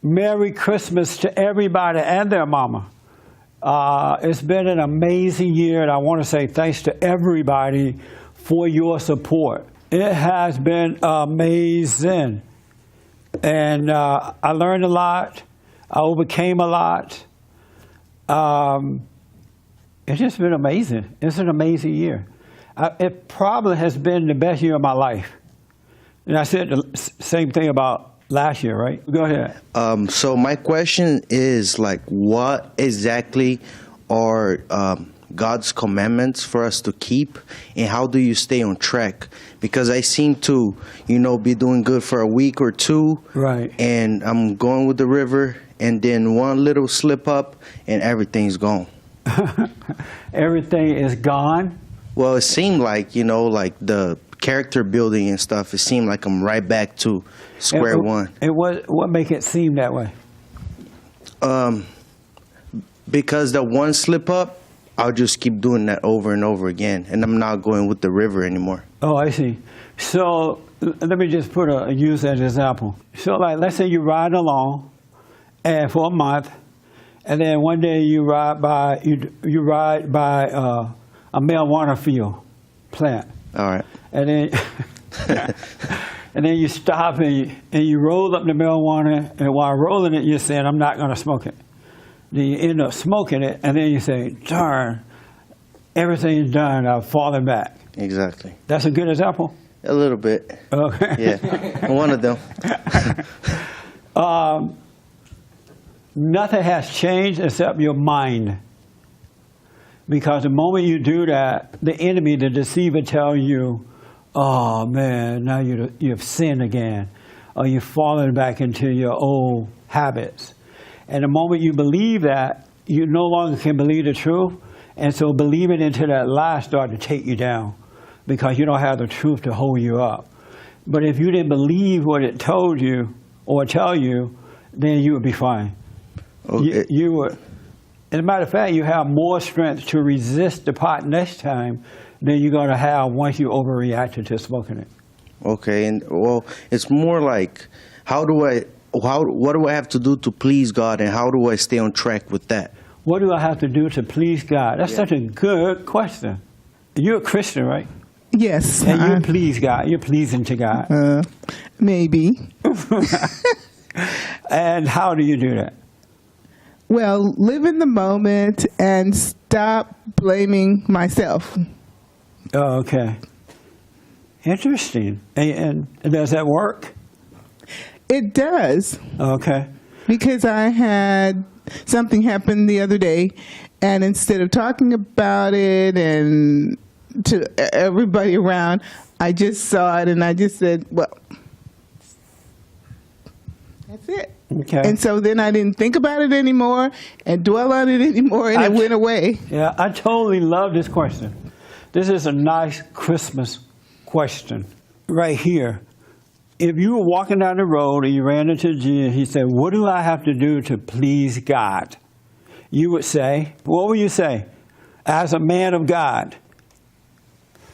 Merry Christmas to everybody and their mama. It's been an amazing year, and I want to say thanks to everybody for your support. It has been amazing. And I learned a lot. I overcame a lot. It's just been amazing. It's an amazing year. It probably has been the best year of my life. And I said the same thing about last year, right? Go ahead. So my question is, like, what exactly are God's commandments for us to keep, and how do you stay on track? Because I seem to, be doing good for a week or two, right? And I'm going with the river, and then one little slip up, and everything's gone. Everything is gone? Well, it seemed like, like the character building and stuff, it seemed like I'm right back to square one. And what make it seem that way? Because the one slip up, I'll just keep doing that over and over again, and I'm not going with the river anymore. Oh, I see. So let me just use that example. So, like, let's say you're riding along, and for a month, and then one day you ride by a marijuana field plant. All right. And then and then you stop and you roll up the marijuana, and while rolling it, you're saying, I'm not going to smoke it. Then you end up smoking it, and then you say, darn, everything's done, I've fallen back. Exactly. That's a good example? A little bit. Okay. Yeah, one of them. Nothing has changed except your mind. Because the moment you do that, the enemy, the deceiver, tells you, oh, man, now you've sinned again, or you've fallen back into your old habits. And the moment you believe that, you no longer can believe the truth, and so believing into that lie starts to take you down because you don't have the truth to hold you up. But if you didn't believe what it told you or tell you, then you would be fine. Okay. You would. As a matter of fact, you have more strength to resist the pot next time than you're going to have once you overreacted to smoking it. Okay, and well, it's more like, what do I have to do to please God, and how do I stay on track with that? What do I have to do to please God? That's such a good question. You're a Christian, right? Yes. And you please God. You're pleasing to God. Maybe. And how do you do that? Well, live in the moment and stop blaming myself. Oh, okay. Interesting. And does that work? It does. Okay. Because I had something happen the other day, and instead of talking about it and to everybody around, I just saw it and I just said, well, that's it. Okay. And so then I didn't think about it anymore and dwell on it anymore, and it went away. Yeah, I totally love this question. This is a nice Christmas question right here. If you were walking down the road and you ran into Jesus, he said, what do I have to do to please God? You would say, what would you say as a man of God?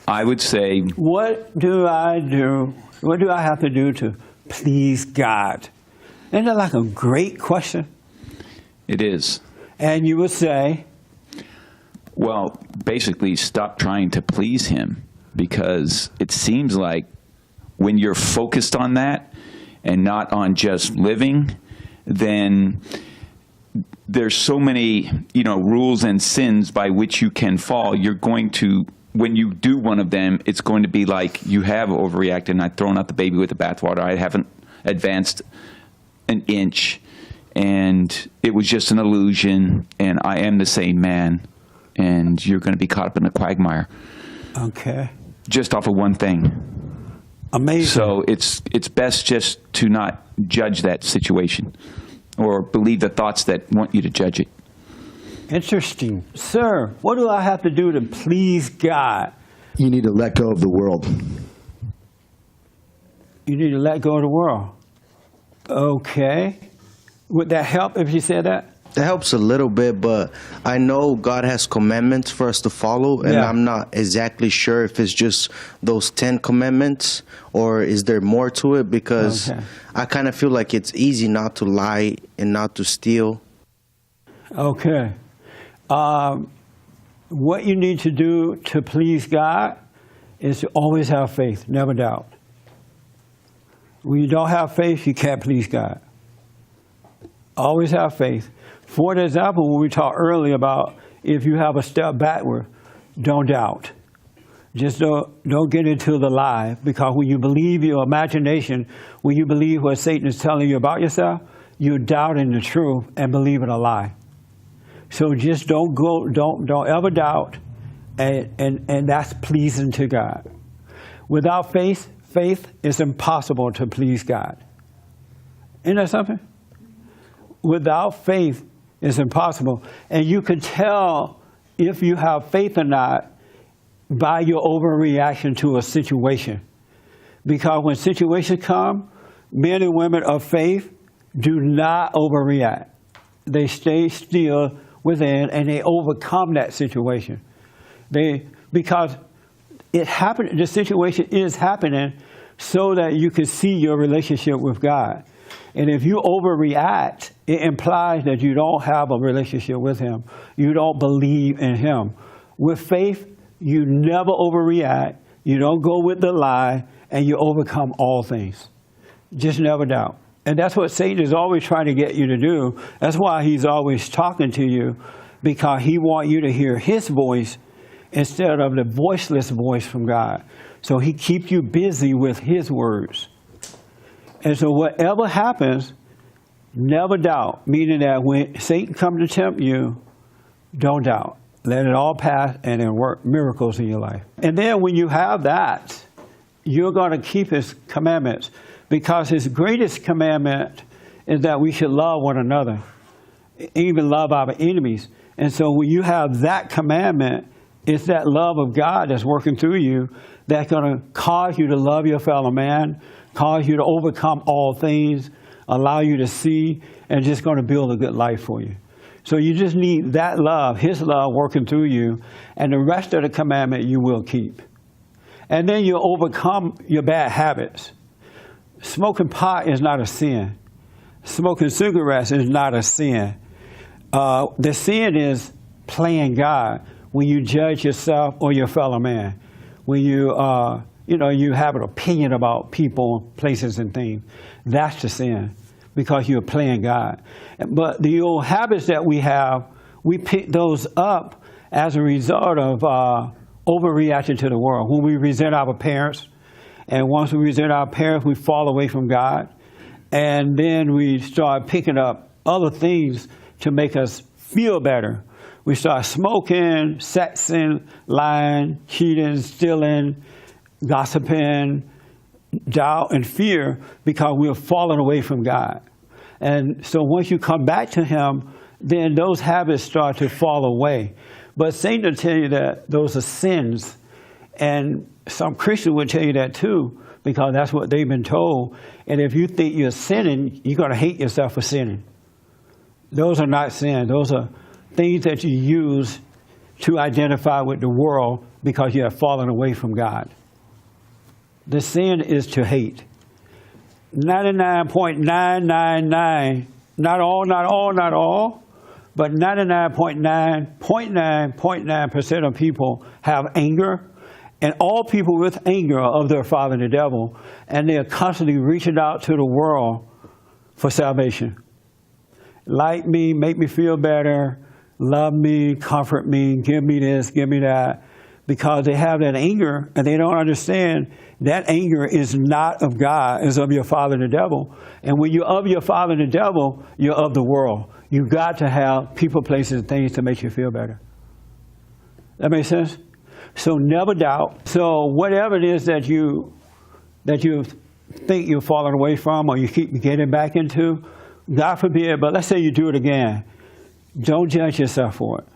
I would say, what do I do? What do I have to do to please God? Isn't that like a great question? It is. And you would say? Well, basically, stop trying to please him, because it seems like when you're focused on that and not on just living, then there's so many, rules and sins by which you can fall. You're going to, when you do one of them, it's going to be like you have overreacted and I've thrown out the baby with the bathwater. I haven't advanced an inch, and it was just an illusion, and I am the same man, and you're going to be caught up in the quagmire. Okay. Just off of one thing. Amazing. So it's best just to not judge that situation or believe the thoughts that want you to judge it. Interesting. Sir, what do I have to do to please God? You need to let go of the world. You need to let go of the world. Okay. Would that help if you said that? That helps a little bit, but I know God has commandments for us to follow, and Yeah. I'm not exactly sure if it's just those 10 commandments or is there more to it, because Okay. I kind of feel like it's easy not to lie and not to steal. Okay. What you need to do to please God is to always have faith, never doubt. When you don't have faith, you can't please God. Always have faith. For example, when we talked earlier about if you have a step backward, don't doubt. Just don't get into the lie, because when you believe your imagination, when you believe what Satan is telling you about yourself, you're doubting the truth and believing a lie. So just don't ever doubt, and that's pleasing to God. Without faith is impossible to please God. Isn't that something? Without faith, it's impossible. And you can tell if you have faith or not by your overreaction to a situation. Because when situations come, men and women of faith do not overreact. They stay still within and they overcome that situation. Because it happened, the situation is happening so that you can see your relationship with God. And if you overreact, it implies that you don't have a relationship with Him. You don't believe in Him. With faith, you never overreact. You don't go with the lie, and you overcome all things. Just never doubt. And that's what Satan is always trying to get you to do. That's why he's always talking to you, because he wants you to hear his voice instead of the voiceless voice from God. So he keeps you busy with his words. And so whatever happens, never doubt, meaning that when Satan comes to tempt you, don't doubt. Let it all pass and then work miracles in your life. And then when you have that, you're going to keep his commandments, because his greatest commandment is that we should love one another, even love our enemies. And so when you have that commandment, it's that love of God that's working through you that's going to cause you to love your fellow man, cause you to overcome all things, allow you to see, and just going to build a good life for you. So you just need that love, his love working through you, and the rest of the commandment you will keep. And then you'll overcome your bad habits. Smoking pot is not a sin. Smoking cigarettes is not a sin. The sin is playing God when you judge yourself or your fellow man. When you have an opinion about people, places, and things. That's the sin, because you're playing God. But the old habits that we have, we pick those up as a result of overreacting to the world. When we resent our parents, and once we resent our parents, we fall away from God. And then we start picking up other things to make us feel better. We start smoking, sexing, lying, cheating, stealing, gossiping, doubt, and fear, because we're falling away from God. And so once you come back to Him, then those habits start to fall away. But Satan will tell you that those are sins. And some Christians will tell you that too, because that's what they've been told. And if you think you're sinning, you're going to hate yourself for sinning. Those are not sins. Those are things that you use to identify with the world because you have fallen away from God. The sin is to hate. 99.999, not all, but 99.9% of people have anger, and all people with anger are of their father the devil, and they are constantly reaching out to the world for salvation. Like me, make me feel better, love me, comfort me, give me this, give me that, because they have that anger and they don't understand that anger is not of God, it's of your father the devil. And when you're of your father the devil, you're of the world. You've got to have people, places, and things to make you feel better. That makes sense? So never doubt. So whatever it is that you think you're falling away from or you keep getting back into, God forbid, but let's say you do it again. Don't judge yourself for it.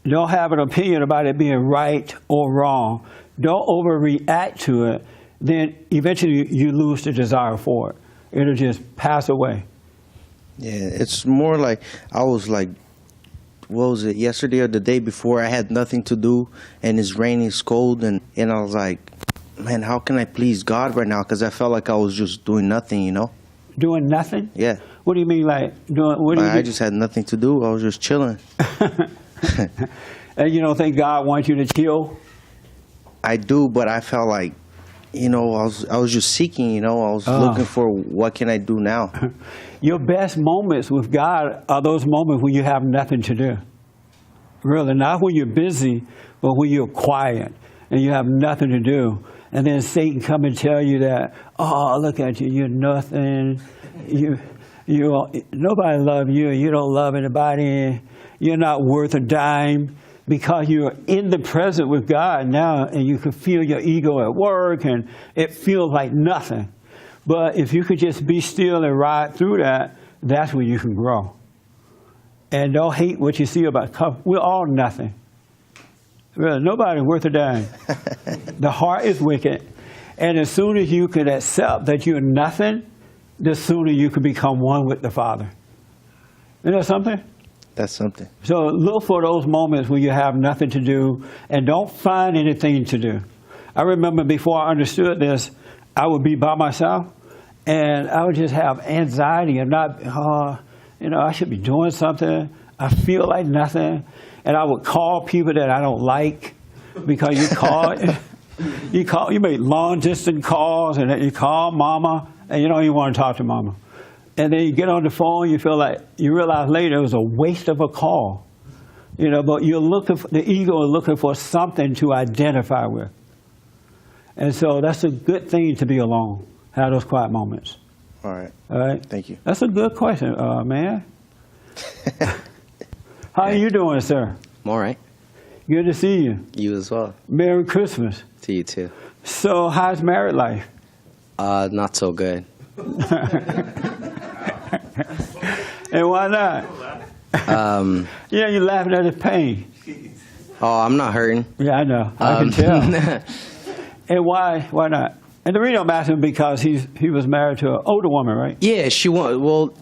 Don't have an opinion about it being right or wrong. Don't overreact to it. Then eventually you lose the desire for it. It'll just pass away. Yeah, it's more like I was like, what was it, yesterday or the day before? I had nothing to do, and it's raining, it's cold, and I was like, man, how can I please God right now? Because I felt like I was just doing nothing, you know? Doing nothing? Yeah. What do you mean, like doing? What do Like, you? I just had nothing to do. I was just chilling. And you don't think God wants you to chill? I do, but I felt like, you know, I was just seeking, you know, I was looking for what can I do now. Your best moments with God are those moments when you have nothing to do. Really, not when you're busy, but when you're quiet and you have nothing to do. And then Satan come and tell you that, oh, look at you, you're nothing. Nobody love you. You don't love anybody. You're not worth a dime. Because you're in the present with God now, and you can feel your ego at work, and it feels like nothing. But if you could just be still and ride through that, that's where you can grow. And don't hate what you see about we're all nothing. Really, nobody's worth a dime. The heart is wicked, and as soon as you can accept that you're nothing, the sooner you can become one with the Father. Isn't that something? That's something. So look for those moments when you have nothing to do, and don't find anything to do. I remember before I understood this, I would be by myself, and I would just have anxiety and not, I should be doing something. I feel like nothing. And I would call people that I don't like, because you make long distance calls, and then you call mama, and you don't even want to talk to mama. And then you get on the phone, you realize later it was a waste of a call. But you're looking for, the ego is looking for something to identify with. And so that's a good thing to be alone, have those quiet moments. All right. All right? Thank you. That's a good question, man. How are you doing, sir? I'm all right. Good to see you. You as well. Merry Christmas. To you too. So how's married life? Not so good. And why not? Yeah, you're laughing at his pain. Oh, I'm not hurting. Yeah, I know. I can tell. And why not? And the reason I'm asking because he was married to an older woman, right? Yeah, well,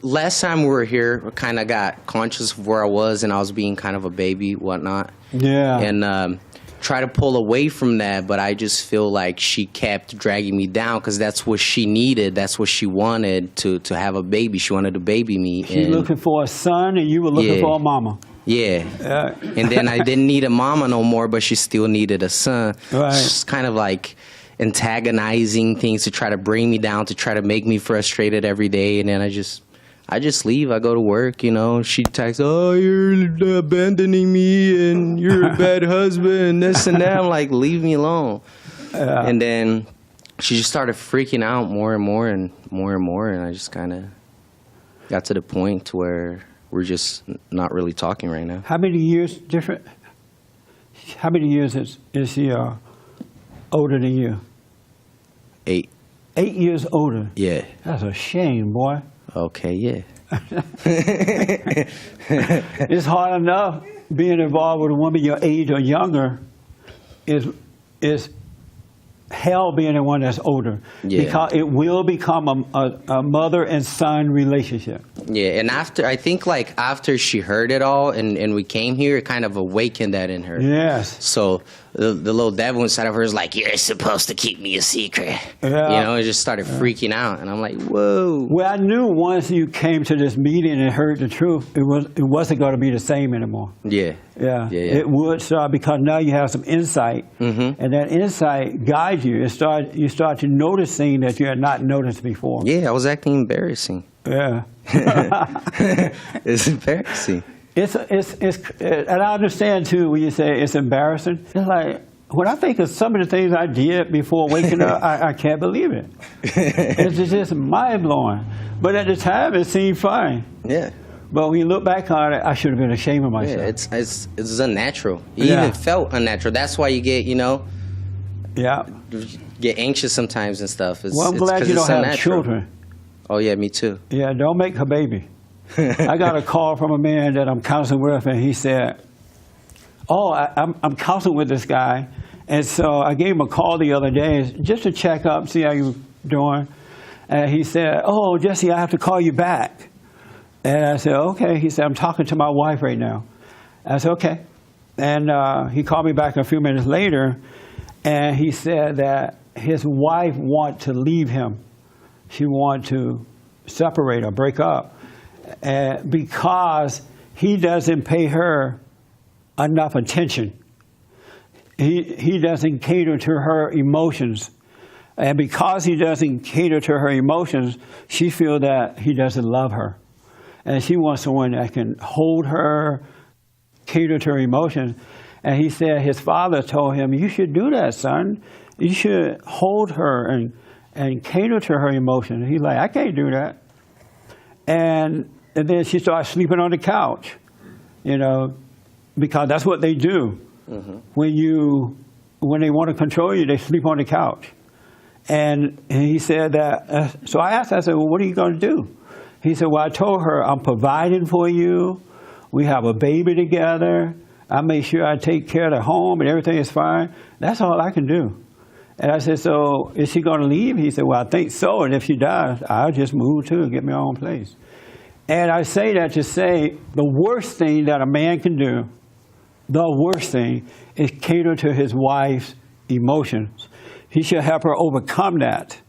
last time we were here, I kind of got conscious of where I was, and I was being kind of a baby, whatnot. Yeah. And try to pull away from that, but I just feel like she kept dragging me down because that's what she needed. That's what she wanted, to have a baby. She wanted to baby me. She's looking for a son, and you were looking for a mama. Yeah. And then I didn't need a mama no more, but she still needed a son. Right. It's kind of like antagonizing things to try to bring me down, to try to make me frustrated every day. And then I just leave. I go to work, She texts, oh, you're abandoning me and you're a bad husband, this and that. I'm like, leave me alone. And then she just started freaking out more and more and more and more. And I just kind of got to the point to where we're just not really talking right now. How many years different? How many years is he older than you? 8. 8 years older? Yeah. That's a shame, boy. Okay, yeah. It's hard enough being involved with a woman your age or younger. Is hell being the one that's older. Yeah. Because it will become a mother and son relationship. Yeah, and after she heard it all and we came here, it kind of awakened that in her. Yes. So the little devil inside of her is like, you're supposed to keep me a secret. Yeah. It just started freaking out. And I'm like, whoa. Well, I knew once you came to this meeting and heard the truth, it wasn't going to be the same anymore. Yeah. Yeah. Yeah. It would start, because now you have some insight, Mm-hmm. and that insight guides you. You start to notice things that you had not noticed before. Yeah, I was acting embarrassing. Yeah. It's embarrassing. It's and I understand too when you say it's embarrassing. It's like when I think of some of the things I did before waking up, I can't believe it. It's just mind blowing. But at the time, it seemed fine. Yeah. But when you look back on it, I should have been ashamed of myself. Yeah, it's unnatural. It Yeah. even felt unnatural. That's why you get, Yeah. get anxious sometimes and stuff. Well, I'm glad 'cause you it's don't have unnatural. children. Oh, yeah, me too. Yeah, don't make her baby. I got a call from a man that I'm counseling with, and he said, I'm counseling with this guy. And so I gave him a call the other day just to check up, see how you doing. And he said, oh, Jesse, I have to call you back. And I said, okay. He said, I'm talking to my wife right now. I said, okay. And he called me back a few minutes later, and he said that his wife wanted to leave him. She wanted to separate or break up because he doesn't pay her enough attention. He doesn't cater to her emotions. And because he doesn't cater to her emotions, she feels that he doesn't love her. And she wants someone that can hold her, cater to her emotions. And he said his father told him, you should do that, son. You should hold her and cater to her emotions. He's like, I can't do that. And then she started sleeping on the couch, because that's what they do. Mm-hmm. When they want to control you, they sleep on the couch. And he said that, so I asked, I said, well, what are you going to do? He said, well, I told her I'm providing for you. We have a baby together. I make sure I take care of the home and everything is fine. That's all I can do. And I said, so is she going to leave? He said, well, I think so. And if she does, I'll just move too and get my own place. And I say that to say the worst thing that a man can do, the worst thing, is cater to his wife's emotions. He should help her overcome that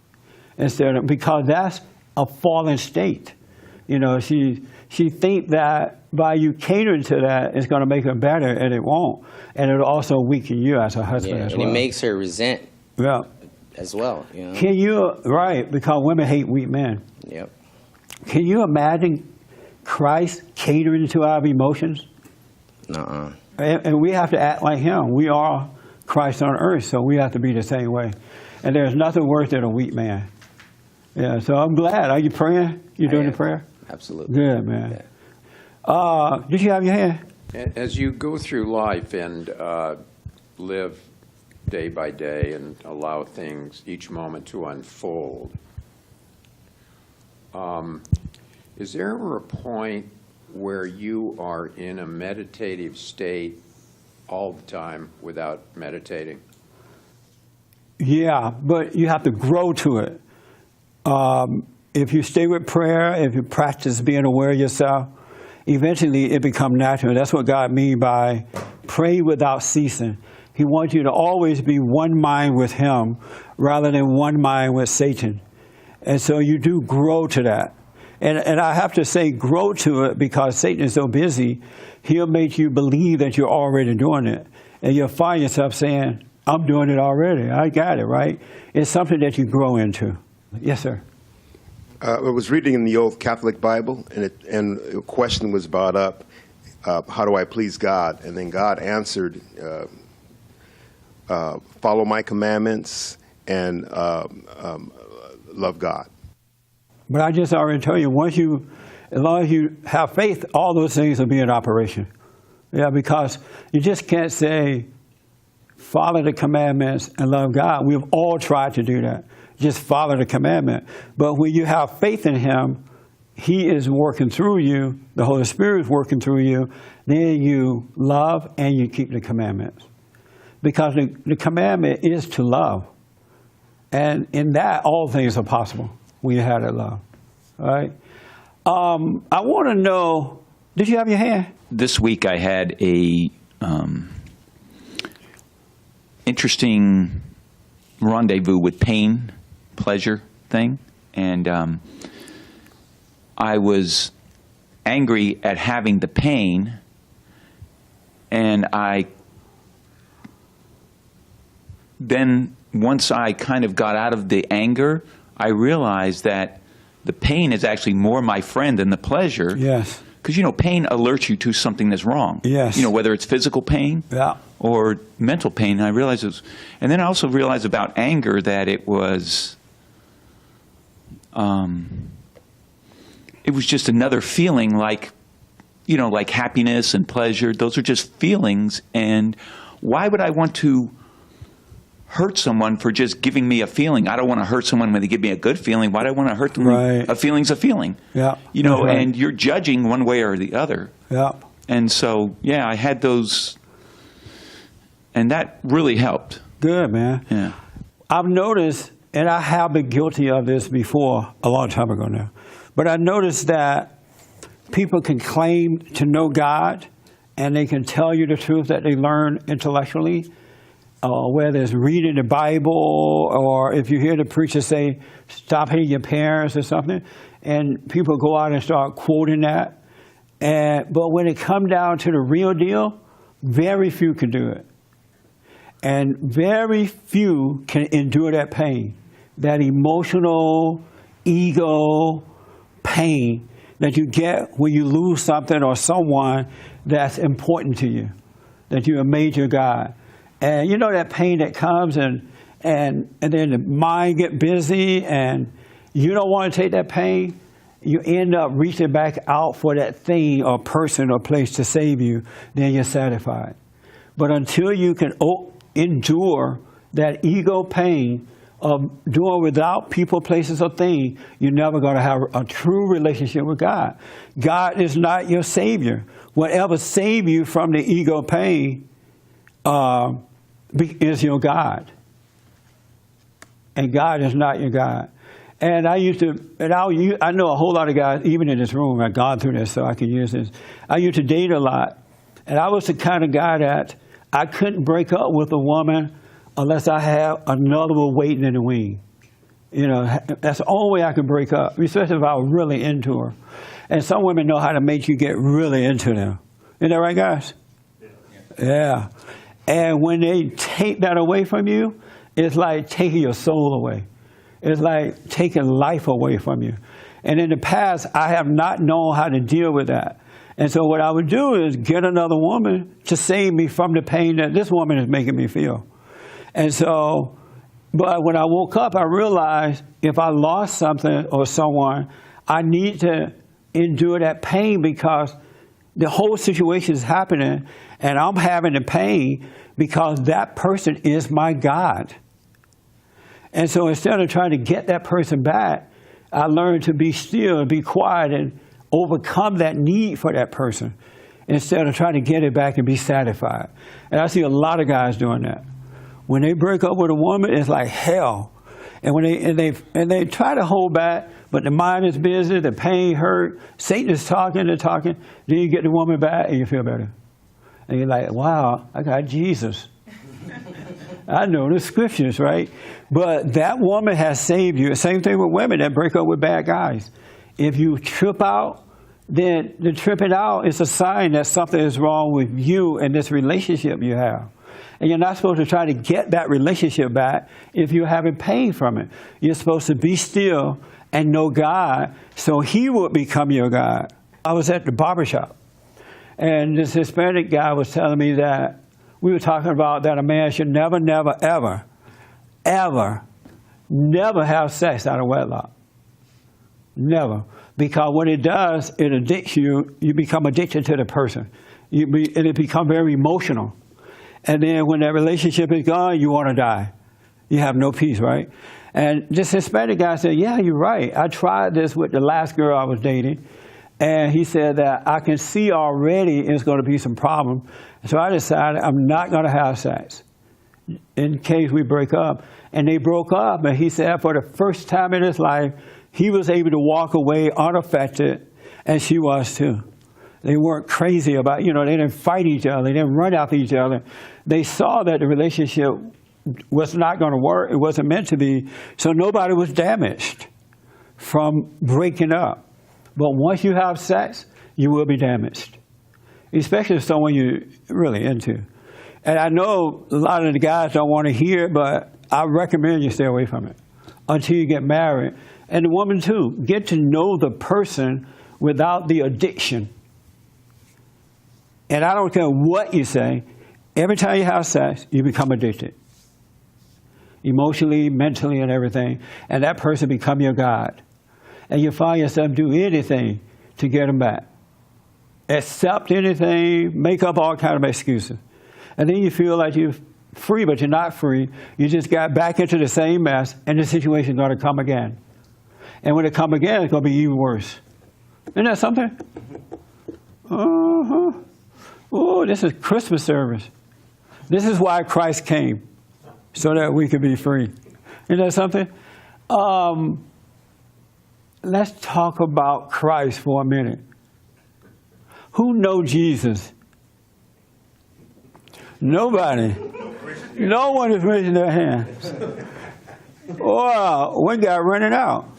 because that's a fallen state. She think that by you catering to that, it's going to make her better, and it won't. And it'll also weaken you as a husband as well. And it makes her resent as well. Can you, right, because women hate weak men. Yep. Can you imagine Christ catering to our emotions? Nuh-uh. And we have to act like him. We are Christ on earth, so we have to be the same way. And there's nothing worse than a weak man. Yeah, so I'm glad. Are you praying? You doing the prayer? Absolutely. Good, man. Did you have your hand? As you go through life and live day by day and allow things, each moment to unfold, is there ever a point where you are in a meditative state all the time without meditating? Yeah, but you have to grow to it. If you stay with prayer, if you practice being aware of yourself, eventually it becomes natural. That's what God means by pray without ceasing. He wants you to always be one mind with him rather than one mind with Satan. And so you do grow to that. And I have to say grow to it because Satan is so busy, he'll make you believe that you're already doing it. And you'll find yourself saying, I'm doing it already. I got it, right? It's something that you grow into. Yes, sir. I was reading in the old Catholic Bible, and a question was brought up, how do I please God? And then God answered, follow my commandments and love God. But I just already told you, as long as you have faith, all those things will be in operation. Yeah, because you just can't say, follow the commandments and love God. We've all tried to do that. Just follow the commandment. But when you have faith in him, he is working through you, the Holy Spirit is working through you, then you love and you keep the commandments. Because the commandment is to love. And in that, all things are possible when you have that love. All right? I want to know, did you have your hand? This week I had a interesting rendezvous with pain, pleasure thing. And I was angry at having the pain, and then once I kind of got out of the anger, I realized that the pain is actually more my friend than the pleasure. Yes. Because, pain alerts you to something that's wrong. Yes. Whether it's physical pain or mental pain. And I realized and then I also realized about anger that it was just another feeling like happiness and pleasure. Those are just feelings. And why would I want to hurt someone for just giving me a feeling? I don't want to hurt someone when they give me a good feeling. Why do I want to hurt them? Right. A feeling's a feeling. Yeah. Right. And you're judging one way or the other. Yeah. And so, I had those, and that really helped. Good, man. Yeah. I've noticed, and I have been guilty of this before, a long time ago now, but I noticed that people can claim to know God, and they can tell you the truth that they learn intellectually, whether it's reading the Bible or if you hear the preacher say, stop hating your parents or something, and people go out and start quoting that. But when it comes down to the real deal, very few can do it. And very few can endure that pain, that emotional, ego pain that you get when you lose something or someone that's important to you, that you have made your God. And you know that pain that comes and then the mind get busy and you don't want to take that pain. You end up reaching back out for that thing or person or place to save you, then you're satisfied. But until you can endure that ego pain of doing without people, places, or things, you're never going to have a true relationship with God. God is not your Savior. Whatever saves you from the ego pain is your God. And God is not your God. And I know a whole lot of guys, even in this room, I've gone through this, so I can use this. I used to date a lot. And I was the kind of guy that I couldn't break up with a woman unless I have another one waiting in the wing. You know, that's the only way I could break up, especially if I was really into her. And some women know how to make you get really into them. Isn't that right, guys? Yeah. And when they take that away from you, it's like taking your soul away. It's like taking life away from you. And in the past, I have not known how to deal with that. And so what I would do is get another woman to save me from the pain that this woman is making me feel. And so, but when I woke up, I realized if I lost something or someone, I need to endure that pain because the whole situation is happening and I'm having the pain because that person is my God. And so instead of trying to get that person back, I learned to be still and be quiet and overcome that need for that person instead of trying to get it back and be satisfied. And I see a lot of guys doing that. When they break up with a woman, it's like hell. And when they try to hold back, but the mind is busy, the pain hurt, Satan is talking and talking, then you get the woman back and you feel better. And you're like, wow, I got Jesus. I know the scriptures, right? But that woman has saved you. Same thing with women that break up with bad guys. If you trip out, then the tripping out is a sign that something is wrong with you and this relationship you have. And you're not supposed to try to get that relationship back if you're having pain from it. You're supposed to be still and know God so He will become your God. I was at the barbershop, and this Hispanic guy was telling me that we were talking about that a man should never, never, ever, ever, never have sex out of wedlock. Never. Because what it does, it addicts you. You become addicted to the person. And it becomes very emotional. And then when that relationship is gone, you want to die. You have no peace, right? And this Hispanic guy said, yeah, you're right. I tried this with the last girl I was dating. And he said that I can see already it's going to be some problem. So I decided I'm not going to have sex in case we break up. And they broke up. And he said for the first time in his life, he was able to walk away unaffected, and she was too. They weren't crazy about, they didn't fight each other. They didn't run after each other. They saw that the relationship was not going to work. It wasn't meant to be. So nobody was damaged from breaking up. But once you have sex, you will be damaged, especially if someone you're really into. And I know a lot of the guys don't want to hear it, but I recommend you stay away from it until you get married. And the woman too, get to know the person without the addiction. And I don't care what you say, every time you have sex, you become addicted. Emotionally, mentally, and everything. And that person become your God. And you find yourself do anything to get them back. Accept anything, make up all kind of excuses. And then you feel like you're free, but you're not free. You just got back into the same mess, and the situation's going to come again. And when it comes again, it's going to be even worse. Isn't that something? Uh-huh. Oh, this is Christmas service. This is why Christ came, so that we could be free. Isn't that something? Let's talk about Christ for a minute. Who know Jesus? Nobody. No one is raising their hands. Wow, one guy running out.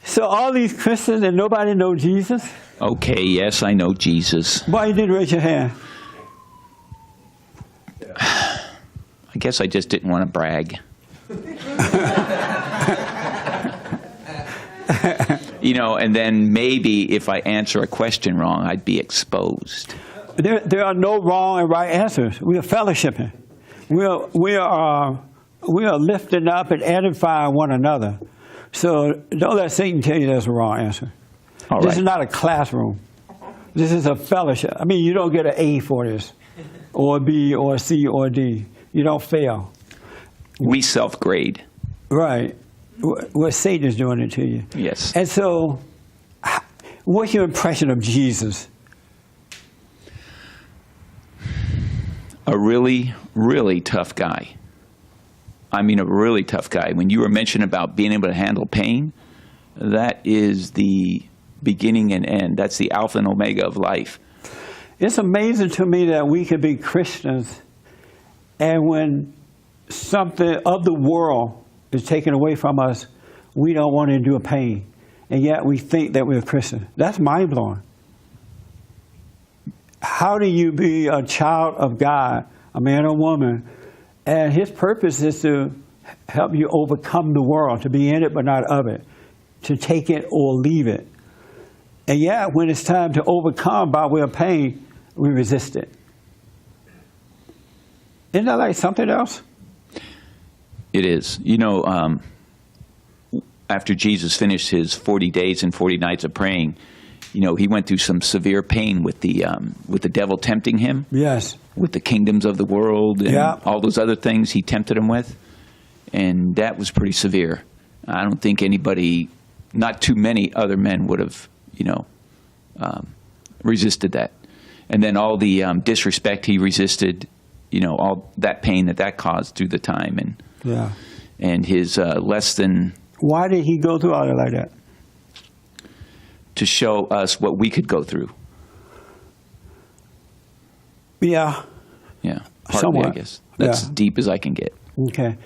So all these Christians and nobody know Jesus? Okay, yes, I know Jesus. Why you didn't raise your hand? I guess I just didn't want to brag. And then maybe if I answer a question wrong, I'd be exposed. There are no wrong and right answers. We are fellowshipping. We are lifting up and edifying one another. So don't let Satan tell you there's a wrong answer. All This right. is not a classroom. This is a fellowship. I mean, you don't get an A for this, or a B, or a C, or a D. You don't fail. We self-grade. Right. What Satan is doing it to you. Yes. And so, what's your impression of Jesus? A really, really tough guy. I mean, a really tough guy. When you were mentioning about being able to handle pain, that is the beginning and end. That's the alpha and omega of life. It's amazing to me that we could be Christians, and when something of the world is taken away from us, we don't want to endure pain. And yet we think that we're Christians. That's mind-blowing. How do you be a child of God, a man or woman, and his purpose is to help you overcome the world, to be in it but not of it, to take it or leave it. And yet, when it's time to overcome by way of pain, we resist it. Isn't that like something else? It is. After Jesus finished his 40 days and 40 nights of praying, he went through some severe pain with the devil tempting him. Yes. With the kingdoms of the world and Yeah. all those other things he tempted him with. And that was pretty severe. I don't think not too many other men would have, resisted that. And then all the disrespect he resisted, all that pain that caused through the time, and his less than. Why did he go through all that like that? To show us what we could go through. Yeah. Yeah, partly, Somewhat. I guess. That's Yeah. as deep as I can get. Okay.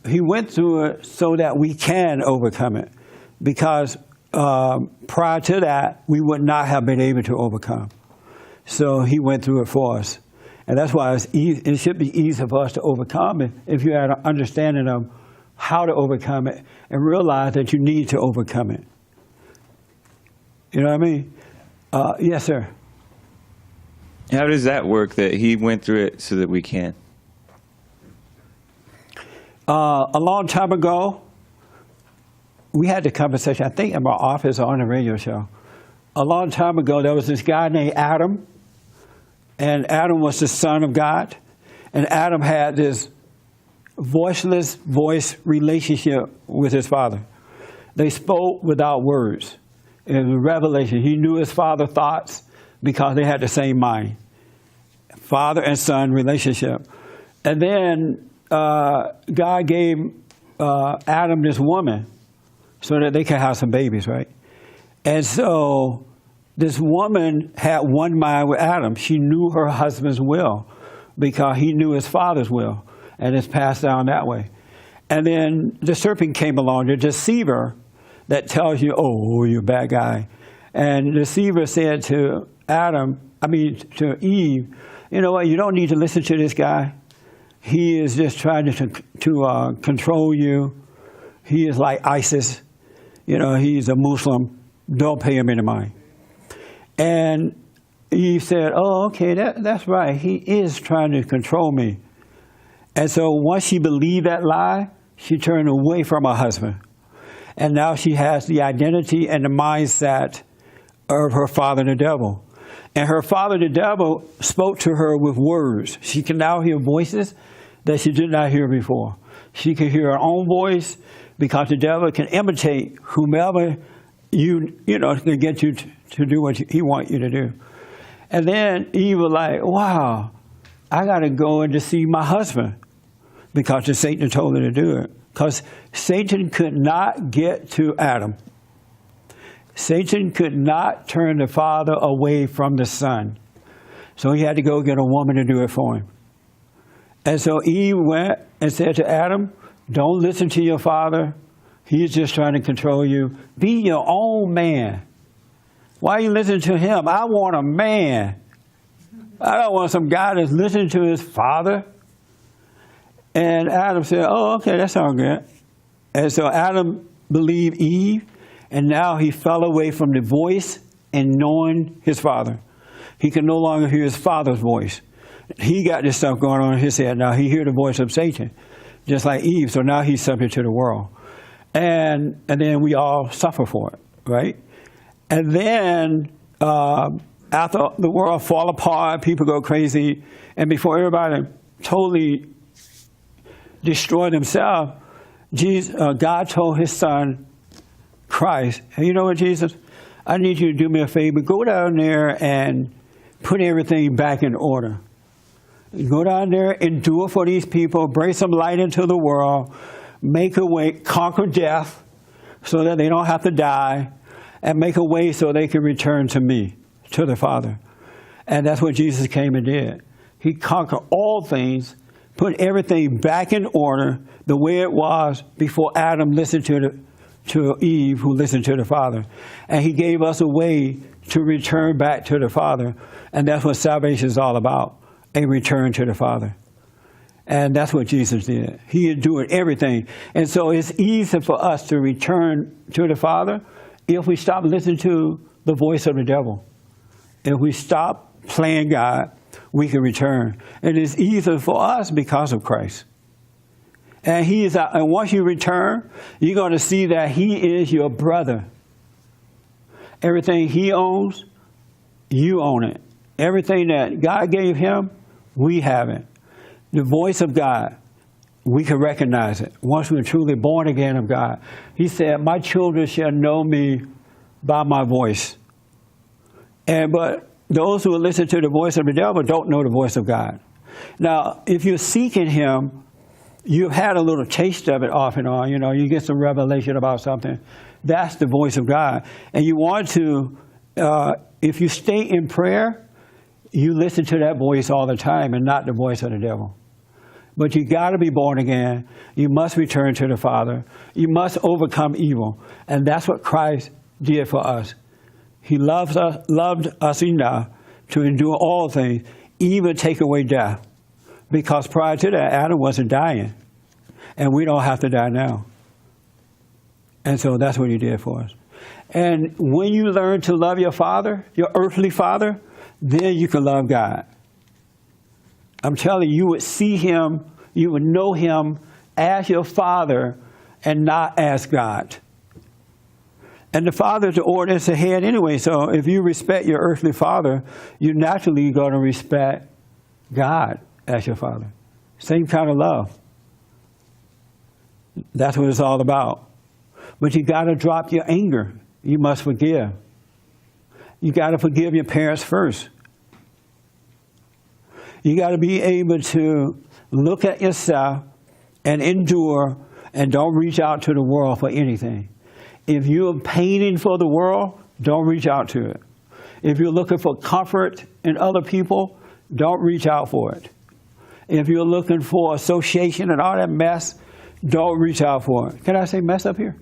He went through it so that we can overcome it, because prior to that, we would not have been able to overcome. So he went through it for us. And that's why it should be easy for us to overcome it if you had an understanding of how to overcome it and realize that you need to overcome it. You know what I mean? Yes, sir. How does that work, that he went through it so that we can? A long time ago, we had the conversation, I think in my office or on a radio show. A long time ago, there was this guy named Adam, and Adam was the son of God, and Adam had this voiceless voice relationship with his father. They spoke without words. It was a revelation. He knew his father's thoughts because they had the same mind. Father and son relationship. And then God gave Adam this woman so that they could have some babies, right? And so this woman had one mind with Adam. She knew her husband's will because he knew his father's will, and it's passed down that way. And then the serpent came along, the deceiver that tells you, oh, you're a bad guy. And the deceiver said to to Eve, you know what, you don't need to listen to this guy. He is just trying to control you. He is like ISIS. He's a Muslim. Don't pay him any mind. And Eve said, oh, okay, that's right. He is trying to control me. And so once she believed that lie, she turned away from her husband. And now she has the identity and the mindset of her father, the devil. And her father, the devil, spoke to her with words. She can now hear voices that she did not hear before. She can hear her own voice because the devil can imitate whomever to get you to do what he wants you to do. And then Eve was like, wow, I got to go and deceive my husband because Satan told her to do it. Because Satan could not get to Adam. Satan could not turn the Father away from the Son. So he had to go get a woman to do it for him. And so Eve went and said to Adam, don't listen to your father. He's just trying to control you. Be your own man. Why are you listening to him? I want a man. I don't want some guy that's listening to his father. And Adam said, oh, okay, that sounds good. And so Adam believed Eve, and now he fell away from the voice and knowing his father. He could no longer hear his father's voice. He got this stuff going on in his head. Now he hears the voice of Satan, just like Eve. So now he's subject to the world. And then we all suffer for it, right? And then after the world fall apart, people go crazy, and before everybody totally destroy themselves, God told his son, Christ, hey, you know what, Jesus? I need you to do me a favor. Go down there and put everything back in order. Go down there, endure for these people, bring some light into the world, make a way, conquer death so that they don't have to die, and make a way so they can return to me, to the Father. And that's what Jesus came and did. He conquered all things, put everything back in order the way it was before Adam listened to Eve, who listened to the Father. And he gave us a way to return back to the Father. And that's what salvation is all about, a return to the Father. And that's what Jesus did. He is doing everything. And so it's easy for us to return to the Father if we stop listening to the voice of the devil. If we stop playing God, we can return. And it's easier for us because of Christ. And and once you return, you're going to see that he is your brother. Everything he owns, you own it. Everything that God gave him, we have it. The voice of God, we can recognize it once we're truly born again of God. He said, my children shall know me by my voice. But those who listen to the voice of the devil don't know the voice of God. Now, if you're seeking him, you've had a little taste of it off and on. You know, you get some revelation about something. That's the voice of God. And you want to, if you stay in prayer, you listen to that voice all the time and not the voice of the devil. But you got to be born again. You must return to the Father. You must overcome evil. And that's what Christ did for us. He loved us enough to endure all things, even take away death. Because prior to that, Adam wasn't dying. And we don't have to die now. And so that's what he did for us. And when you learn to love your father, your earthly father, then you can love God. I'm telling you, you would see him, you would know him as your father and not as God. And the father is the ordinance ahead anyway. So if you respect your earthly father, you're naturally going to respect God as your father. Same kind of love. That's what it's all about. But you got to drop your anger. You must forgive. You got to forgive your parents first. You got to be able to look at yourself and endure and don't reach out to the world for anything. If you're paining for the world, don't reach out to it. If you're looking for comfort in other people, don't reach out for it. If you're looking for association and all that mess, don't reach out for it. Can I say mess up here?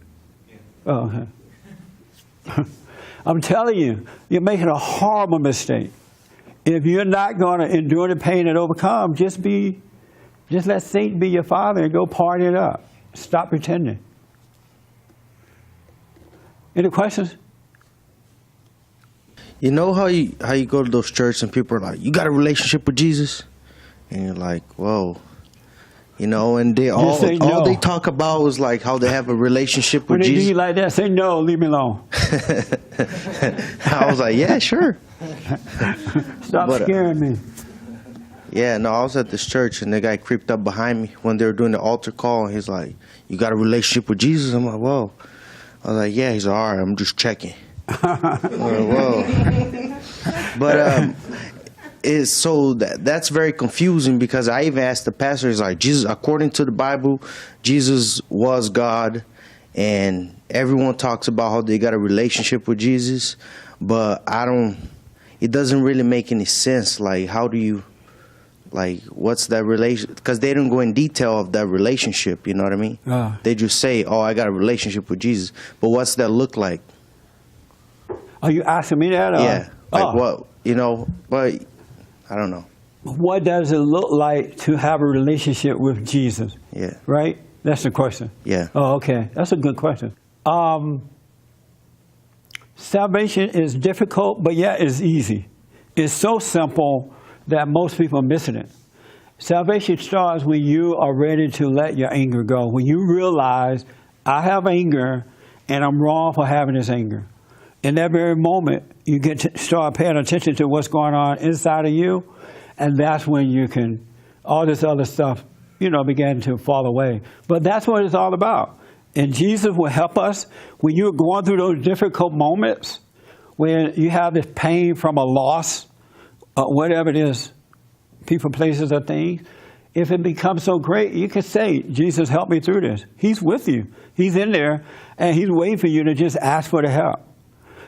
Yeah. Oh, okay. I'm telling you, you're making a horrible mistake. If you're not going to endure the pain and overcome, just let Satan be your father and go party it up. Stop pretending. Any questions? You know how you go to those churches and people are like, you got a relationship with Jesus? And you're like, whoa. You know, and they all they talk about was like how they have a relationship with when they Jesus. do you like that, say no, leave me alone. I was like, yeah, sure. Stop scaring me. Yeah, no, I was at this church and the guy creeped up behind me when they were doing the altar call. And he's like, you got a relationship with Jesus? I'm like, whoa. I was like, yeah. He's like, all right, I'm just checking. I'm like, whoa. But that's very confusing because I even asked the pastor, he's like, Jesus, according to the Bible, Jesus was God and everyone talks about how they got a relationship with Jesus, but it doesn't really make any sense. Like, how do you, like, what's that relation? Because they don't go in detail of that relationship, you know what I mean? They just say, oh, I got a relationship with Jesus. But what's that look like? Are you asking me that? Yeah. Like what, but I don't know. What does it look like to have a relationship with Jesus? Yeah. Right? That's the question. Yeah. Oh, okay. That's a good question. Salvation is difficult, but yet it's easy. It's so simple that most people are missing it. Salvation starts when you are ready to let your anger go. When you realize, I have anger, and I'm wrong for having this anger. In that very moment, you get to start paying attention to what's going on inside of you, and that's when you can, all this other stuff, begin to fall away. But that's what it's all about. And Jesus will help us when you're going through those difficult moments, when you have this pain from a loss, whatever it is, people, places, or things. If it becomes so great, you can say, Jesus, help me through this. He's with you. He's in there, and he's waiting for you to just ask for the help,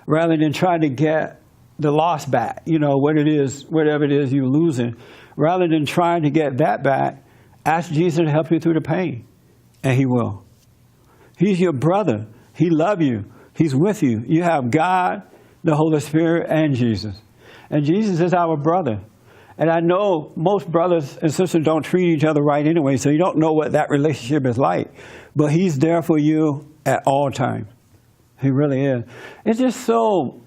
rather than trying to get the loss back, what it is, whatever it is you're losing. Rather than trying to get that back, ask Jesus to help you through the pain, and he will. He's your brother. He loves you. He's with you. You have God, the Holy Spirit, and Jesus. And Jesus is our brother. And I know most brothers and sisters don't treat each other right anyway, so you don't know what that relationship is like. But he's there for you at all times. He really is. It's just so,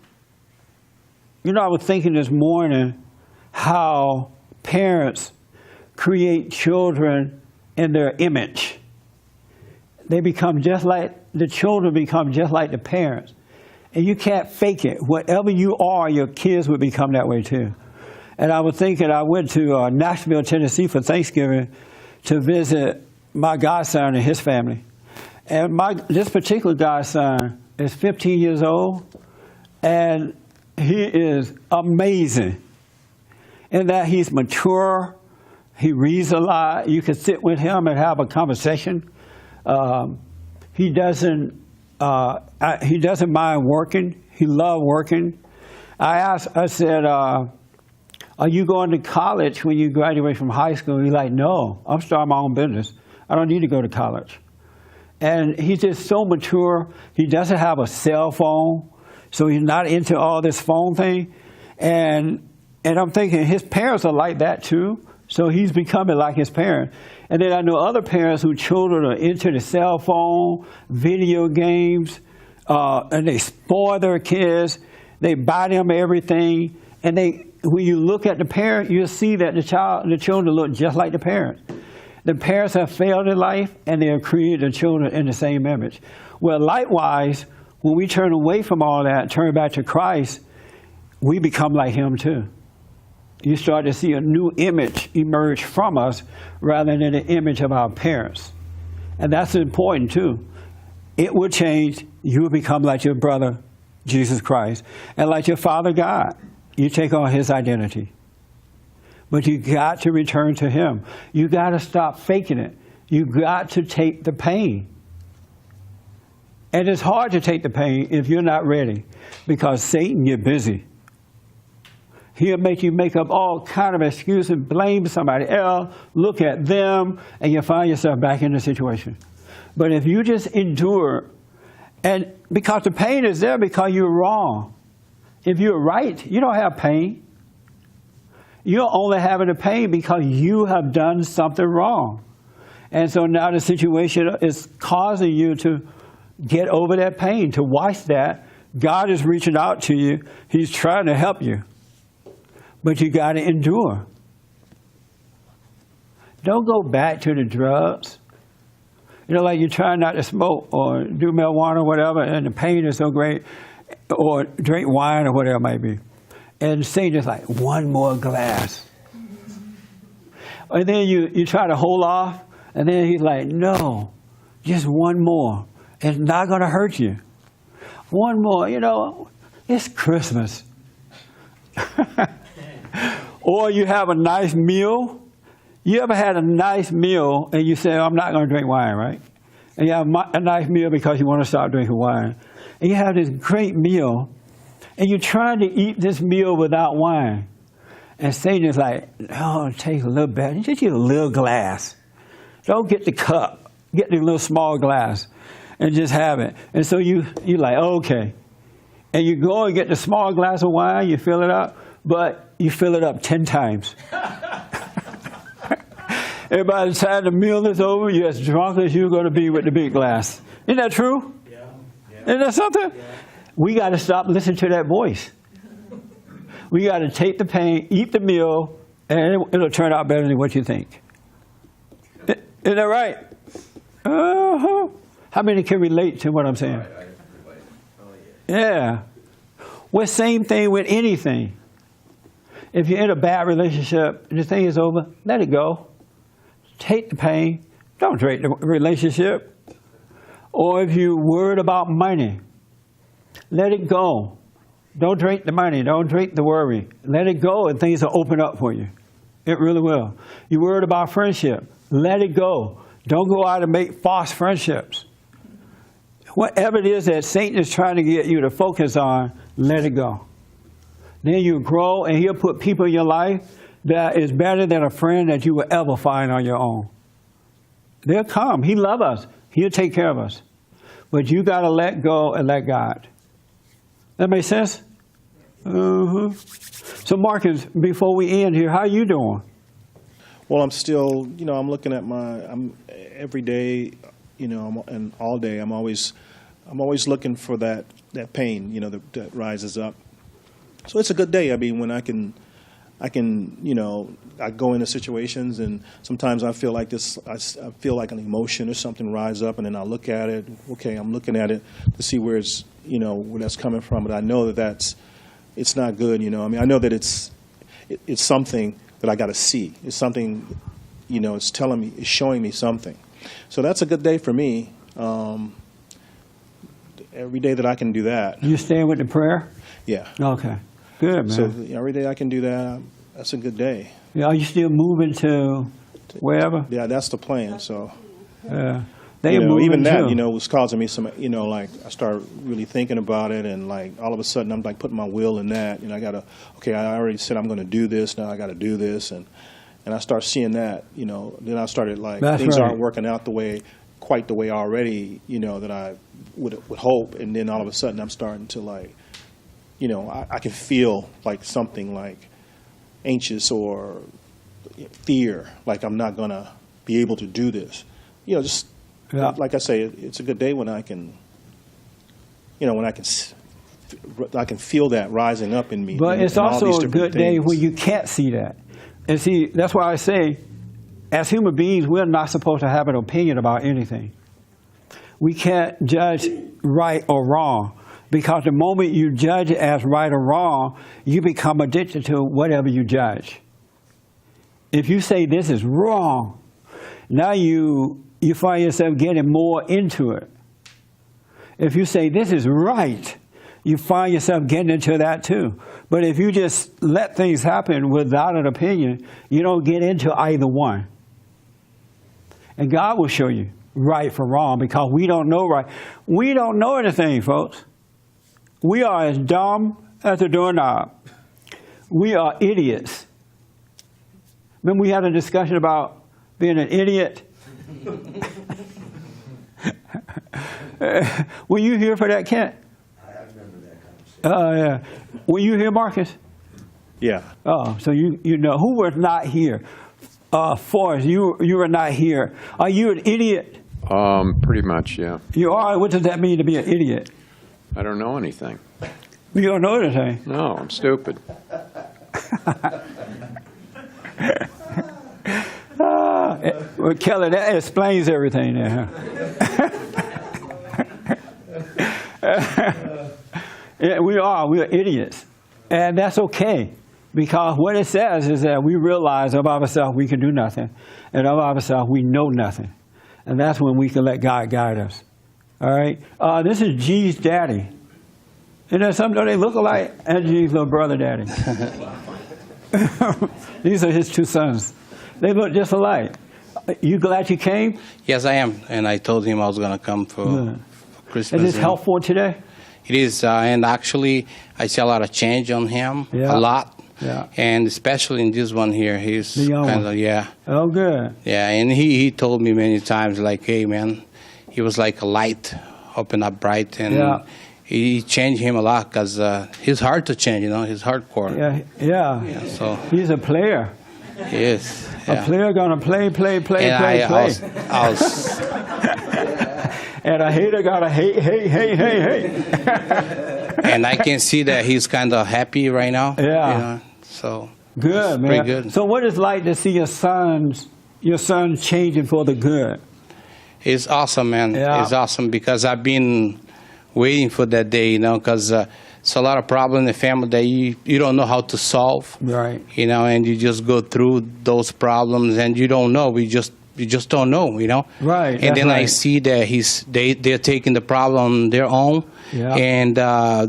I was thinking this morning how parents create children in their image. The children become just like the parents. And you can't fake it. Whatever you are, your kids would become that way too. And I was thinking, I went to Nashville, Tennessee for Thanksgiving to visit my godson and his family. And this particular godson is 15 years old, and he is amazing in that he's mature. He reads a lot. You can sit with him and have a conversation. He doesn't mind working. He loves working. I said, are you going to college when you graduate from high school? He's like, no, I'm starting my own business. I don't need to go to college. And he's just so mature. He doesn't have a cell phone, so he's not into all this phone thing. And I'm thinking his parents are like that too, so he's becoming like his parents. And then I know other parents whose children are into the cell phone, video games, and they spoil their kids. They buy them everything. And when you look at the parent, you'll see that the children look just like the parents. The parents have failed in life, and they have created the children in the same image. Well, likewise, when we turn away from all that and turn back to Christ, we become like him too. You start to see a new image emerge from us rather than the image of our parents. And that's important too. It will change. You will become like your brother, Jesus Christ, and like your Father God. You take on his identity. But you got to return to him. You got to stop faking it. You got to take the pain. And it's hard to take the pain if you're not ready, because Satan gets busy. He'll make you make up all kind of excuses, blame somebody else, look at them, and you find yourself back in the situation. But if you just endure, and because the pain is there because you're wrong. If you're right, you don't have pain. You're only having the pain because you have done something wrong. And so now the situation is causing you to get over that pain, to watch that. God is reaching out to you. He's trying to help you. But you got to endure. Don't go back to the drugs. Like you're trying not to smoke or do marijuana or whatever, and the pain is so great, or drink wine or whatever it might be. And Satan's like, one more glass. And then you try to hold off, and then he's like, no, just one more. It's not going to hurt you. One more, it's Christmas. Or you have a nice meal. You ever had a nice meal and you say, I'm not going to drink wine, right? and you have a nice meal because you want to stop drinking wine. And you have this great meal, and you're trying to eat this meal without wine. And Satan is like, oh, take a little bit. Just get a little glass. Don't get the cup. Get the little small glass and just have it. And so you're like, okay. And you go and get the small glass of wine, you fill it up, but you fill it up 10 times. And by the time the meal is over, you're as drunk as you're going to be with the big glass. Isn't that true? Yeah. Isn't that something? Yeah. We got to stop listening to that voice. We got to take the pain, eat the meal, and it'll turn out better than what you think. Isn't that right? Uh-huh. How many can relate to what I'm saying? Yeah. Well, same thing with anything. If you're in a bad relationship and the thing is over, let it go. Take the pain. Don't drink the relationship. Or if you're worried about money, let it go. Don't drink the money. Don't drink the worry. Let it go and things will open up for you. It really will. You're worried about friendship. Let it go. Don't go out and make false friendships. Whatever it is that Satan is trying to get you to focus on, let it go. Then you grow, and he'll put people in your life that is better than a friend that you will ever find on your own. They'll come. He loves us. He'll take care of us. But you got to let go and let God. That make sense? Uh-huh. So Marcus, before we end here, how you doing? Well, I'm still, I'm looking at every day, and all day, I'm always looking for that pain, that rises up. So it's a good day. I mean, when I can, I go into situations, and sometimes I feel like I feel like an emotion or something rise up, and then I look at it. Okay, I'm looking at it to see where it's, where that's coming from, but I know that it's not good. I mean, I know that it's something that I got to see. It's something, it's telling me, it's showing me something. So that's a good day for me. Every day that I can do that. You staying with the prayer? Yeah. Okay. Good, man. So every day I can do that, that's a good day. Yeah, are you still moving to wherever? Yeah, that's the plan. So, even that, was causing me some, like I started really thinking about it, and like all of a sudden I'm like putting my will in that. I already said I'm going to do this. Now I got to do this, and I start seeing that. Then I started like that's things right. aren't working out quite the way already. That I would hope, and then all of a sudden I'm starting to like. I can feel like something like anxious or fear, like I'm not going to be able to do this. Like I say, it's a good day when I can, I can feel that rising up in me. But it's also a good day when you can't see that. And see, that's why I say, as human beings, we're not supposed to have an opinion about anything. We can't judge right or wrong. Because the moment you judge it as right or wrong, you become addicted to whatever you judge. If you say this is wrong, now you find yourself getting more into it. If you say this is right, you find yourself getting into that too. But if you just let things happen without an opinion, you don't get into either one. And God will show you right from wrong because we don't know right. We don't know anything, folks. We are as dumb as a doorknob. We are idiots. Remember we had a discussion about being an idiot? Were you here for that, Kent? I remember that conversation. Oh, yeah. Were you here, Marcus? Yeah. Oh, so you know. Who was not here? Forrest, you were not here. Are you an idiot? Pretty much, yeah. You are? What does that mean to be an idiot? I don't know anything. You don't know anything? No, I'm stupid. Well, Kelly, that explains everything there. Yeah, we are idiots. And that's okay. Because what it says is that we realize of ourselves we can do nothing. And of ourselves we know nothing. And that's when we can let God guide us. All right? This is G's daddy. Isn't that something? They look alike? And G's little brother daddy. These are his two sons. They look just alike. You glad you came? Yes, I am, and I told him I was going to come for, Yeah. for Christmas. Is this and helpful today? It is, and actually, I see a lot of change on him, Yeah. a lot. Yeah. And especially in this one here, he's The young kind one. of, yeah. Oh, good. Yeah, and he told me many times, like, hey, man, he was like a light, open up bright, and Yeah. he changed him a lot because he's hard to change, you know, he's hardcore. Yeah, yeah. Yeah, so He's a player. he is. A Yeah. player gonna play. And Play. I was And a hater gotta hate. and I can see that he's kind of happy right now. Yeah. You know, so Good, it's man. pretty good. So what is it like to see your sons changing for the good? It's awesome, man. Yeah. It's awesome because I've been waiting for that day, you know, because it's a lot of problems in the family that you don't know how to solve. Right. You know, and you just go through those problems and you don't know. You just don't know, you know. Right, And that's then I right. see that they're taking the problem on their own, Yeah. and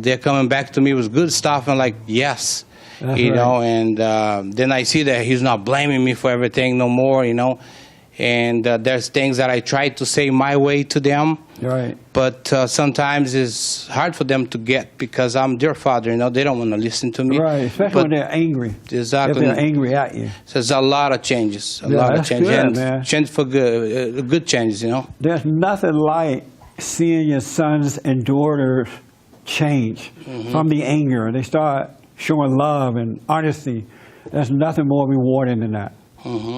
they're coming back to me with good stuff. And like, yes, That's you right. know. And then I see that he's not blaming me for everything no more, you know. And there's things that I try to say my way to them, Right. but sometimes it's hard for them to get because I'm their father, you know. They don't want to listen to me. Right. Especially But when they're angry. Exactly. If they're angry at you. So there's a lot of changes, a Yeah, lot of that's changes, good, and man. change for good changes, you know. There's nothing like seeing your sons and daughters change Mm-hmm. from the anger. They start showing love and honesty. There's nothing more rewarding than that,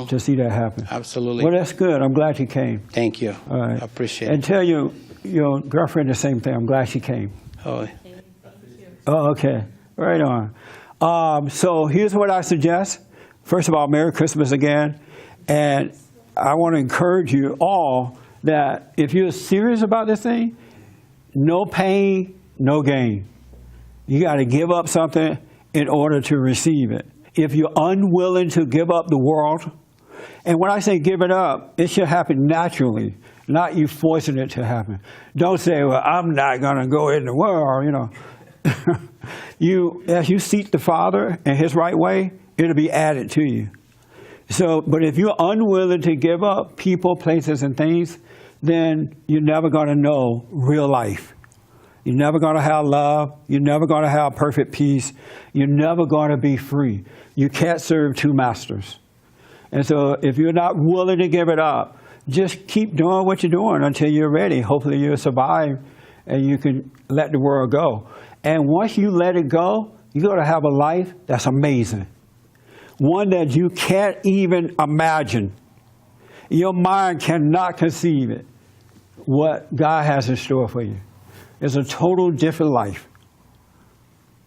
to see that happen. Mm-hmm. Absolutely. Well, that's good. I'm glad you came. Thank you. All right. I appreciate And it. tell your girlfriend the same thing. I'm glad she came. Oh, Oh, okay. Right on. So here's what I suggest. First of all, Merry Christmas again. And I want to encourage you all that if you're serious about this thing, no pain, no gain. You got to give up something in order to receive it. If you're unwilling to give up the world, and when I say give it up, it should happen naturally, not you forcing it to happen. Don't say, well, I'm not going to go in the world, you know. As you seek the Father and His right way, it'll be added to you. So, but if you're unwilling to give up people, places, and things, then you're never going to know real life. You're never going to have love. You're never going to have perfect peace. You're never going to be free. You can't serve two masters. And so if you're not willing to give it up, just keep doing what you're doing until you're ready. Hopefully you'll survive and you can let the world go. And once you let it go, you're going to have a life that's amazing. One that you can't even imagine. Your mind cannot conceive it, what God has in store for you. It's a total different life.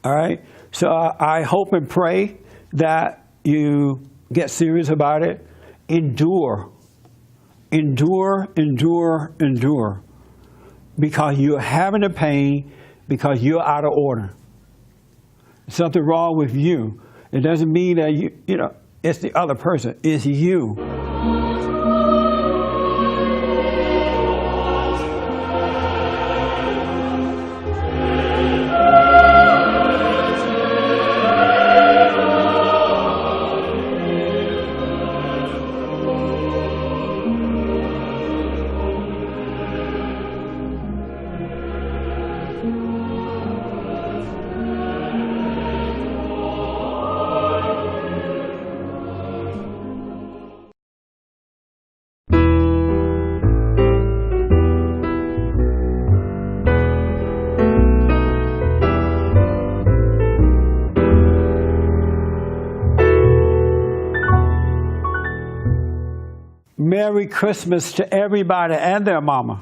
All right? So I hope and pray that you get serious about it. Endure. Endure, endure, endure. Because you're having the pain, because you're out of order. Something wrong with you. It doesn't mean that you know, it's the other person. It's you. Merry Christmas to everybody and their mama.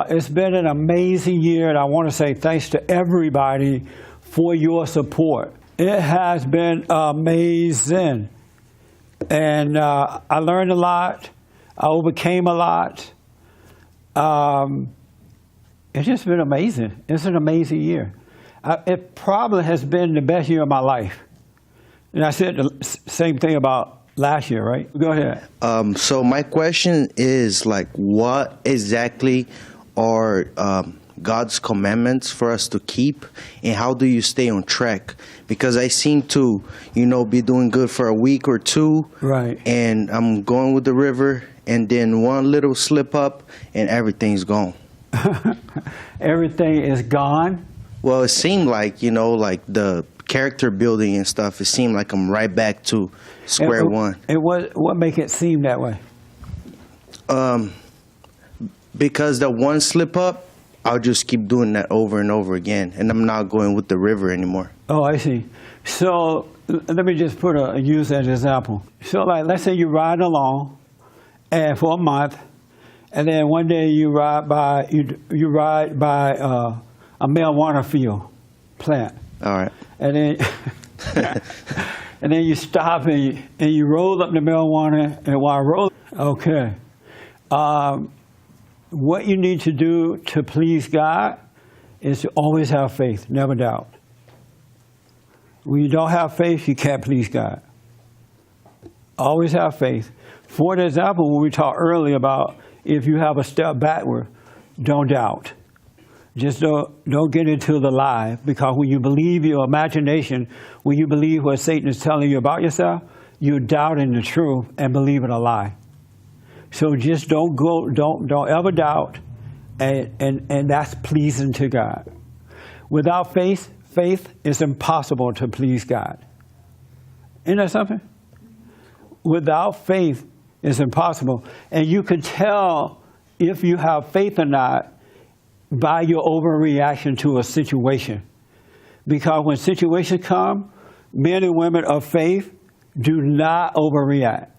It's been an amazing year, and I want to say thanks to everybody for your support. It has been amazing. And I learned a lot. I overcame a lot. It's just been amazing. It's an amazing year. It probably has been the best year of my life. And I said the same thing about last year, right? Go ahead. So my question is, like, what exactly are God's commandments for us to keep, and how do you stay on track? Because I seem to, be doing good for a week or two, Right. and I'm going with the river, and then one little slip up, and everything's gone. Everything is gone. Well, it seemed like, like the character building and stuff, it seemed like I'm right back to square one. What make it seem that way? Because the one slip up, I'll just keep doing that over and over again, and I'm not going with the river anymore. Oh, I see. So let me just use that example. So, like, let's say you ride along, and for a month, and then one day you ride by a marijuana field plant, All right. and then and then you stop and you roll up the marijuana, and while rolling, okay. What you need to do to please God is to always have faith, never doubt. When you don't have faith, you can't please God. Always have faith. For example, when we talked earlier about if you have a step backward, don't doubt. Just don't get into the lie, because when you believe your imagination, when you believe what Satan is telling you about yourself, you're doubting the truth and believing a lie. So just don't ever doubt, and that's pleasing to God. Without faith, it's impossible to please God. Isn't that something? Without faith, it's impossible. And you can tell if you have faith or not by your overreaction to a situation. Because when situations come, men and women of faith do not overreact.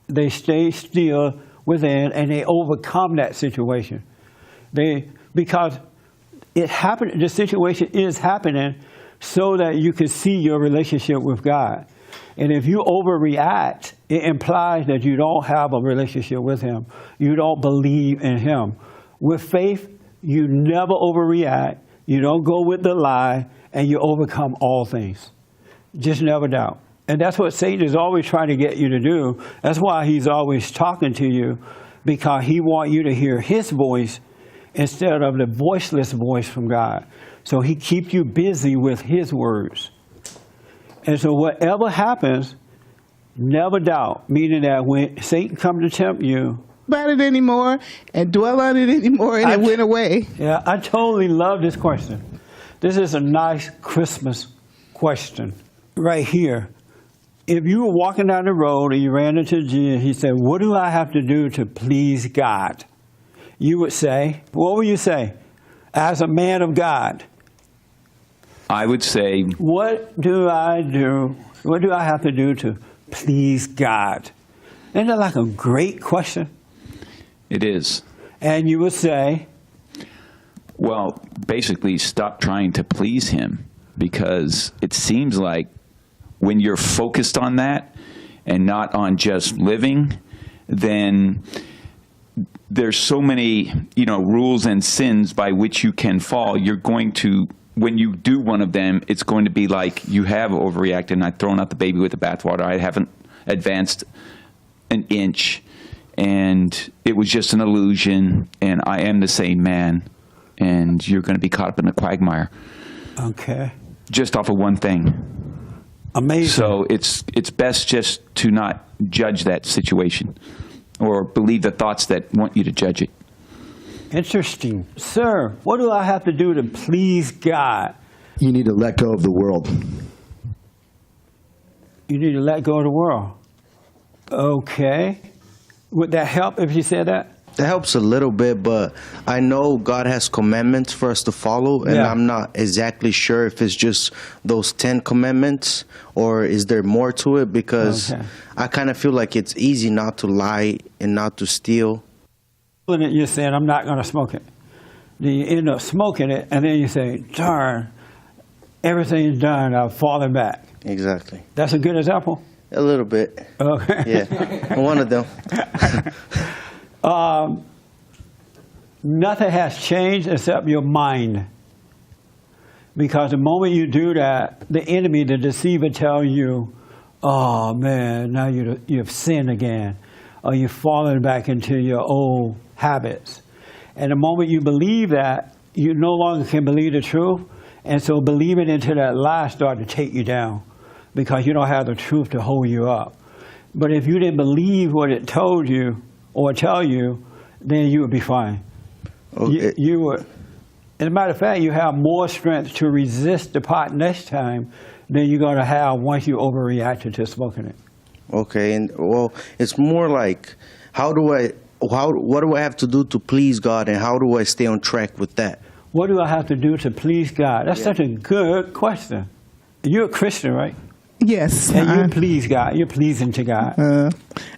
They stay still within, and they overcome that situation. Because it happened, the situation is happening so that you can see your relationship with God. And if you overreact, it implies that you don't have a relationship with Him. You don't believe in Him. With faith, you never overreact. You don't go with the lie, and you overcome all things. Just never doubt. And that's what Satan is always trying to get you to do. That's why he's always talking to you, because he wants you to hear his voice instead of the voiceless voice from God. So he keeps you busy with his words. And so whatever happens, never doubt, meaning that when Satan comes to tempt you, about it anymore and dwell on it anymore, and it went away. Yeah, I totally love this question. This is a nice Christmas question right here. If you were walking down the road and you ran into Jesus, he said, "What do I have to do to please God?" You would say, what would you say as a man of God? I would say, What do I do? What do I have to do to please God? Isn't that like a great question? it is. And you would say, Well, basically, stop trying to please him, because it seems like when you're focused on that and not on just living, then there's so many, rules and sins by which you can fall. You're going to, when you do one of them, it's going to be like you have overreacted and I've thrown out the baby with the bathwater. I haven't advanced an inch, and it was just an illusion, and I am the same man, and you're going to be caught up in a quagmire. okay, Just off of one thing. amazing. So it's best just to not judge that situation or believe the thoughts that want you to judge it. Interesting. Sir, what do I have to do to please God? You need to let go of the world. You need to let go of the world. Okay. Would that help if you said that? That helps a little bit, but I know God has commandments for us to follow, and Yeah. I'm not exactly sure if it's just those 10 commandments or is there more to it, because Okay. I kind of feel like it's easy not to lie and not to steal. You're saying, I'm not going to smoke it. Then you end up smoking it, and then you say, darn, everything's done, I've fallen back. Exactly. That's a good example? A little bit. Okay. Yeah. One of them. Nothing has changed except your mind. Because the moment you do that, the enemy, the deceiver, tells you, oh man, now you've sinned again. Or you've fallen back into your old habits. And the moment you believe that, you no longer can believe the truth. And so believing into that lie started to take you down because you don't have the truth to hold you up. But if you didn't believe what it told you or tell you, then you would be fine. Okay. You would. As a matter of fact, you have more strength to resist the pot next time than you're going to have once you overreacted to smoking it. Okay, and well, it's more like what do I have to do to please God, and how do I stay on track with that? What do I have to do to please God? That's such a good question. You're a Christian, right? Yes. And you please God. You're pleasing to God.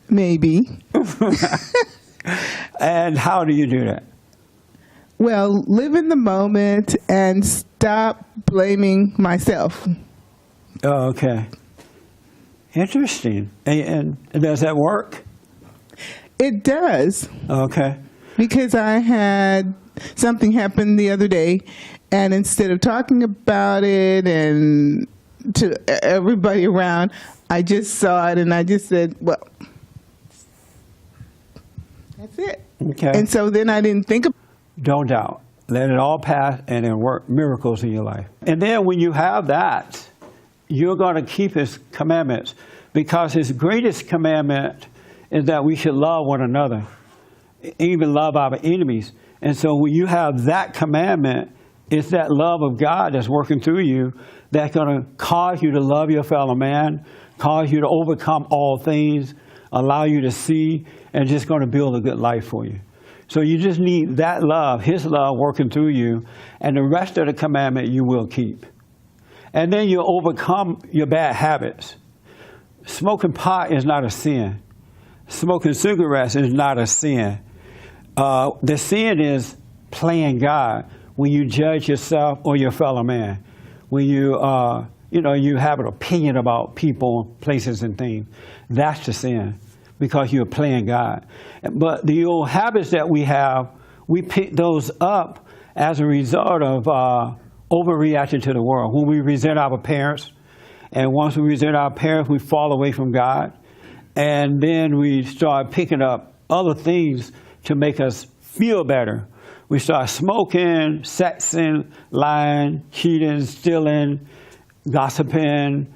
Maybe. And how do you do that? Well, live in the moment and stop blaming myself. Oh, okay. Interesting. And does that work? It does. Okay. Because I had something happen the other day, and instead of talking about it and to everybody around, I just saw it and I just said, well, that's it. Okay. And so then I didn't think about it. Don't doubt. Let it all pass and then work miracles in your life. And then when you have that, you're going to keep His commandments, because His greatest commandment is that we should love one another, even love our enemies. And so when you have that commandment, it's that love of God that's working through you that's going to cause you to love your fellow man, cause you to overcome all things, allow you to see, and just going to build a good life for you. So you just need that love, His love working through you, and the rest of the commandment you will keep. And then you overcome your bad habits. Smoking pot is not a sin. Smoking cigarettes is not a sin. The sin is playing God when you judge yourself or your fellow man. When you have an opinion about people, places, and things. That's the sin, because you're playing God. But the old habits that we have, we pick those up as a result of overreacting to the world. When we resent our parents, and once we resent our parents, we fall away from God. And then we start picking up other things to make us feel better. We start smoking, sexing, lying, cheating, stealing, gossiping,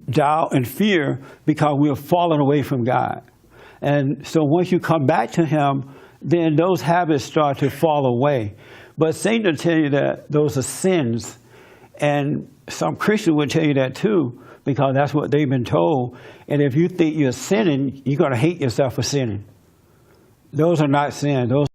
doubt, and fear, because we're falling away from God. And so once you come back to Him, then those habits start to fall away. But Satan will tell you that those are sins. And some Christians will tell you that too, because that's what they've been told. And if you think you're sinning, you're going to hate yourself for sinning. Those are not sins. Those